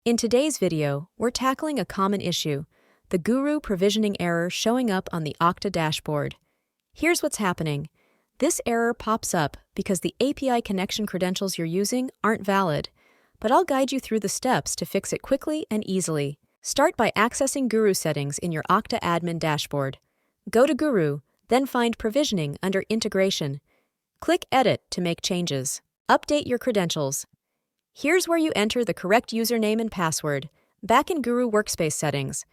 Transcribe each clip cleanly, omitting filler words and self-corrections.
In today's video, we're tackling a common issue, the Guru provisioning error showing up on the Okta dashboard. Here's what's happening. This error pops up because the API connection credentials you're using aren't valid, but I'll guide you through the steps to fix it quickly and easily. Start by accessing Guru settings in your Okta admin dashboard. Go to Guru, then find Provisioning under Integration. Click Edit to make changes. Update your credentials. Here's where you enter the correct username and password. Back in Guru Workspace settings,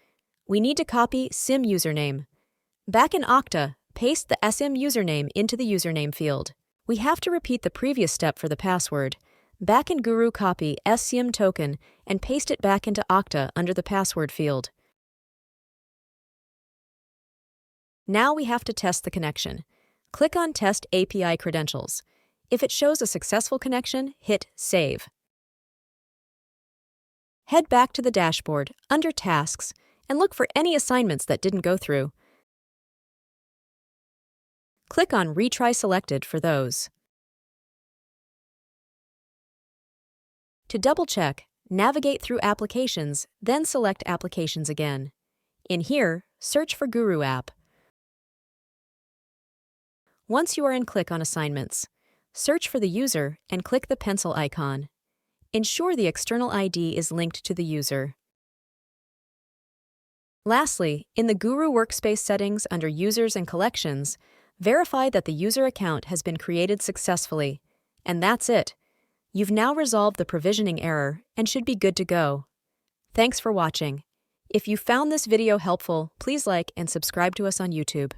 we need to copy SIM username. Back in Okta, paste the SM username into the username field. We have to repeat the previous step for the password. Back in Guru, copy SIM token and paste it back into Okta under the password field. Now we have to test the connection. Click on Test API Credentials. If it shows a successful connection, hit Save. Head back to the dashboard, under Tasks, and look for any assignments that didn't go through. Click on Retry Selected for those. To double-check, navigate through Applications, then select Applications again. In here, search for Guru app. Once you are in, click on Assignments. Search for the user and click the pencil icon. Ensure the external ID is linked to the user. Lastly, in the Guru Workspace settings under Users and Collections, verify that the user account has been created successfully. And that's it. You've now resolved the provisioning error and should be good to go. Thanks for watching. If you found this video helpful, please like and subscribe to us on YouTube.